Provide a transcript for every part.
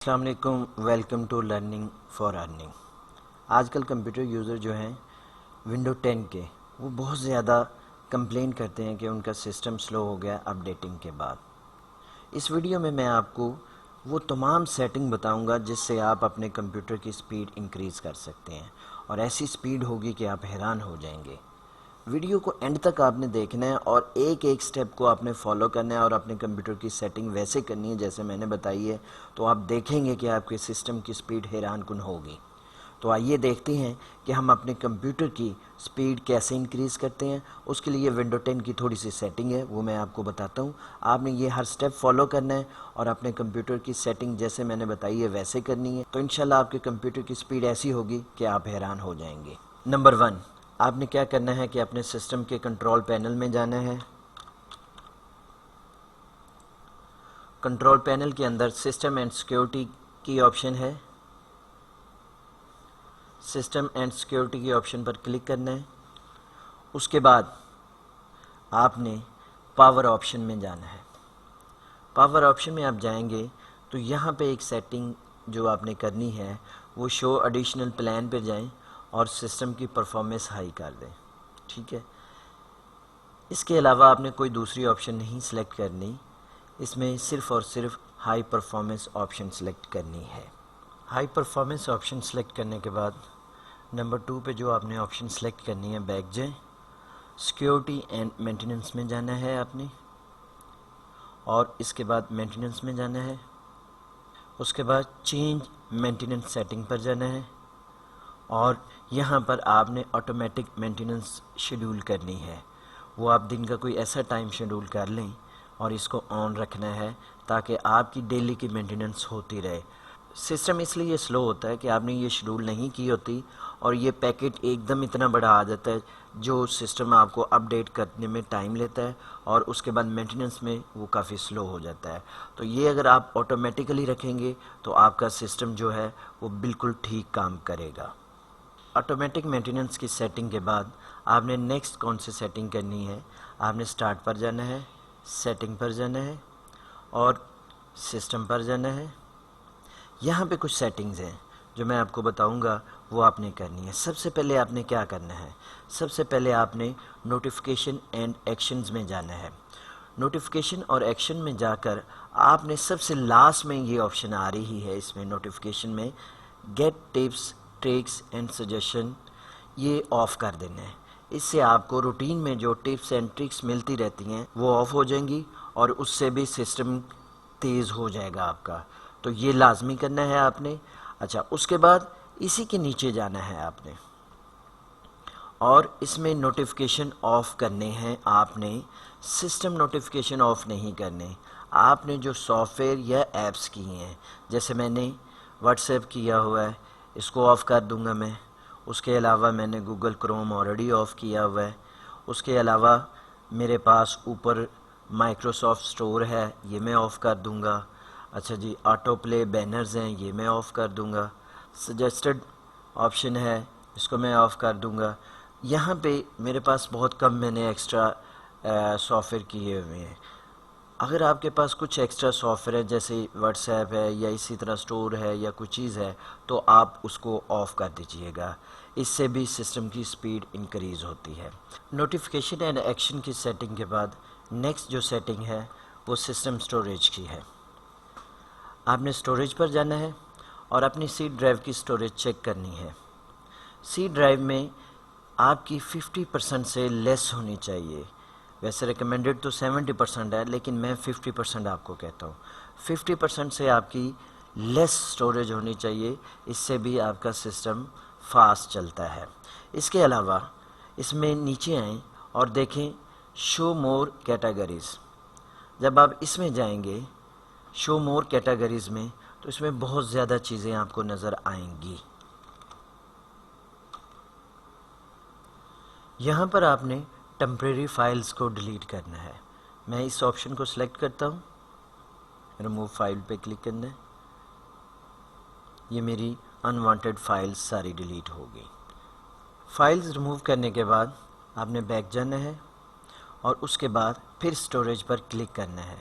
السلام علیکم، welcome to learning for earning. آج کل کمپیوٹر یوزر جو ہیں ونڈو 10 کے وہ بہت زیادہ کمپلین کرتے ہیں کہ ان کا سسٹم سلو ہو گیا اپڈیٹنگ کے بعد۔ اس ویڈیو میں آپ کو وہ تمام سیٹنگ بتاؤں گا جس سے آپ اپنے کمپیوٹر کی سپیڈ انکریز کر سکتے ہیں، اور ایسی سپیڈ ہوگی کہ آپ حیران ہو جائیں گے۔ ویڈیو کو اینڈ تک آپ نے دیکھنا ہے اور ایک ایک سٹیپ کو آپ نے فالو کرنا ہے اور اپنے کمپیوٹر کی سیٹنگ ویسے کرنی ہے جیسے میں نے بتائی ہے، تو آپ دیکھیں گے کہ آپ کے سسٹم کی سپیڈ حیران کن ہوگی۔ تو آئیے دیکھتے ہیں کہ ہم اپنے کمپیوٹر کی سپیڈ کیسے انکریز کرتے ہیں۔ اس کے لیے ونڈو 10 کی تھوڑی سی سیٹنگ ہے، وہ میں آپ کو بتاتا ہوں۔ آپ نے یہ ہر سٹیپ فالو کرنا ہے اور اپنے کمپیوٹر کی سیٹنگ جیسے میں نے بتائی ہے ویسے کرنی ہے، تو انشاءاللہ آپ کے کمپیوٹر کی سپیڈ ایسی ہوگی کہ آپ حیران ہو جائیں گے۔ نمبر 1، آپ نے کیا کرنا ہے کہ اپنے سسٹم کے کنٹرول پینل میں جانا ہے۔ کنٹرول پینل کے اندر سسٹم اینڈ سیکیورٹی کی آپشن ہے، سسٹم اینڈ سیکیورٹی کی آپشن پر کلک کرنا ہے۔ اس کے بعد آپ نے پاور آپشن میں جانا ہے۔ پاور آپشن میں آپ جائیں گے تو یہاں پہ ایک سیٹنگ جو آپ نے کرنی ہے وہ شو ایڈیشنل پلان پہ جائیں اور سسٹم کی پرفارمنس ہائی کر دیں، ٹھیک ہے۔ اس کے علاوہ آپ نے کوئی دوسری آپشن نہیں سلیکٹ کرنی، اس میں صرف اور صرف ہائی پرفارمنس آپشن سلیکٹ کرنی ہے۔ ہائی پرفارمنس آپشن سلیکٹ کرنے کے بعد نمبر 2 پہ جو آپ نے آپشن سلیکٹ کرنی ہے بیک جائیں، سیکیورٹی اینڈ مینٹیننس میں جانا ہے آپ نے، اور اس کے بعد مینٹیننس میں جانا ہے۔ اس کے بعد چینج مینٹیننس سیٹنگ پر جانا ہے، اور یہاں پر آپ نے آٹومیٹک مینٹیننس شیڈول کرنی ہے۔ وہ آپ دن کا کوئی ایسا ٹائم شیڈول کر لیں اور اس کو آن رکھنا ہے تاکہ آپ کی ڈیلی کی مینٹیننس ہوتی رہے۔ سسٹم اس لیے سلو ہوتا ہے کہ آپ نے یہ شیڈول نہیں کی ہوتی اور یہ پیکٹ ایک دم اتنا بڑا آ جاتا ہے جو سسٹم آپ کو اپڈیٹ کرنے میں ٹائم لیتا ہے، اور اس کے بعد مینٹیننس میں وہ کافی سلو ہو جاتا ہے۔ تو یہ اگر آپ آٹومیٹیکلی رکھیں گے تو آپ کا سسٹم جو ہے وہ بالکل ٹھیک کام کرے گا۔ آٹومیٹک مینٹیننس کی سیٹنگ کے بعد آپ نے نیکسٹ کون سی سیٹنگ کرنی ہے، آپ نے سٹارٹ پر جانا ہے، سیٹنگ پر جانا ہے اور سسٹم پر جانا ہے۔ یہاں پہ کچھ سیٹنگز ہیں جو میں آپ کو بتاؤں گا، وہ آپ نے کرنی ہے۔ سب سے پہلے آپ نے کیا کرنا ہے، سب سے پہلے آپ نے نوٹیفیکیشن اینڈ ایکشنز میں جانا ہے۔ نوٹیفیکیشن اور ایکشن میں جا کر آپ نے سب سے لاسٹ میں یہ آپشن آ رہی ہے، اس میں نوٹیفیکیشن میں get tips tricks and suggestion, یہ آف کر دینا ہے۔ اس سے آپ کو روٹین میں جو ٹپس اینڈ ٹرکس ملتی رہتی ہیں وہ آف ہو جائیں گی، اور اس سے بھی سسٹم تیز ہو جائے گا آپ کا، تو یہ لازمی کرنا ہے آپ نے۔ اچھا، اس کے بعد اسی کے نیچے جانا ہے آپ نے، اور اس میں نوٹیفیکیشن آف کرنے ہیں آپ نے۔ سسٹم نوٹیفیکیشن آف نہیں کرنے، آپ نے جو سافٹ ویئر یا ایپس کی ہیں، جیسے میں نے واٹس ایپ کیا ہوا ہے، اس کو آف کر دوں گا میں۔ اس کے علاوہ میں نے گوگل کروم آلریڈی آف کیا ہوا ہے۔ اس کے علاوہ میرے پاس اوپر مائکروسافٹ اسٹور ہے، یہ میں آف کر دوں گا۔ اچھا جی، آٹو پلے بینرز ہیں، یہ میں آف کر دوں گا۔ سجیسٹڈ آپشن ہے، اس کو میں آف کر دوں گا۔ یہاں پہ میرے پاس بہت کم میں نے ایکسٹرا سافٹ ویئر کیے ہوئے ہیں۔ اگر آپ کے پاس کچھ ایکسٹرا سافٹ ویئر ہے جیسے واٹس ایپ ہے یا اسی طرح اسٹور ہے یا کوئی چیز ہے، تو آپ اس کو آف کر دیجئے گا، اس سے بھی سسٹم کی سپیڈ انکریز ہوتی ہے۔ نوٹیفیکیشن اینڈ ایکشن کی سیٹنگ کے بعد نیکسٹ جو سیٹنگ ہے وہ سسٹم سٹوریج کی ہے۔ آپ نے سٹوریج پر جانا ہے اور اپنی سی ڈرائیو کی سٹوریج چیک کرنی ہے۔ سی ڈرائیو میں آپ کی 50% سے لیس ہونی چاہیے، ویسے ریکمینڈڈ تو 70% ہے، لیکن میں 50% آپ کو کہتا ہوں۔ 50% سے آپ کی لیس سٹوریج ہونی چاہیے، اس سے بھی آپ کا سسٹم فاسٹ چلتا ہے۔ اس کے علاوہ اس میں نیچے آئیں اور دیکھیں شو مور کیٹیگریز۔ جب آپ اس میں جائیں گے شو مور کیٹیگریز میں، تو اس میں بہت زیادہ چیزیں آپ کو نظر آئیں گی۔ یہاں پر آپ نے ٹیمپریری فائلز کو ڈیلیٹ کرنا ہے۔ میں اس آپشن کو سلیکٹ کرتا ہوں، ریموو فائل پہ کلک کرنا ہے، یہ میری انوانٹیڈ فائلز ساری ڈیلیٹ ہو گئی۔ فائلز ریموو کرنے کے بعد آپ نے بیک جانا ہے اور اس کے بعد پھر سٹوریج پر کلک کرنا ہے۔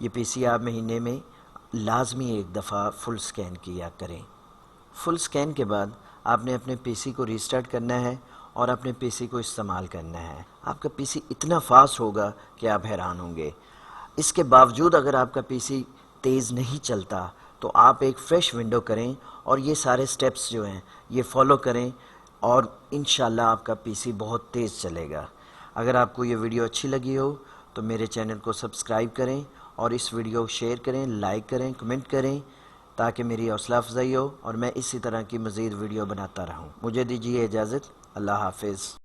یہ پی سی آپ مہینے میں لازمی ایک دفعہ فل سکین کیا کریں۔ فل سکین کے بعد آپ نے اپنے پی سی کو ریسٹارٹ کرنا ہے اور اپنے پی سی کو استعمال کرنا ہے۔ آپ کا پی سی اتنا فاسٹ ہوگا کہ آپ حیران ہوں گے۔ اس کے باوجود اگر آپ کا پی سی تیز نہیں چلتا تو آپ ایک فریش ونڈو کریں اور یہ سارے سٹیپس جو ہیں یہ فالو کریں اور انشاءاللہ آپ کا پی سی بہت تیز چلے گا۔ اگر آپ کو یہ ویڈیو اچھی لگی ہو تو میرے چینل کو سبسکرائب کریں اور اس ویڈیو کو شیئر کریں، لائک کریں، کمنٹ کریں تاکہ میری حوصلہ افزائی ہو اور میں اسی طرح کی مزید ویڈیو بناتا رہوں۔ مجھے دیجیے اجازت۔ اللہ حافظ۔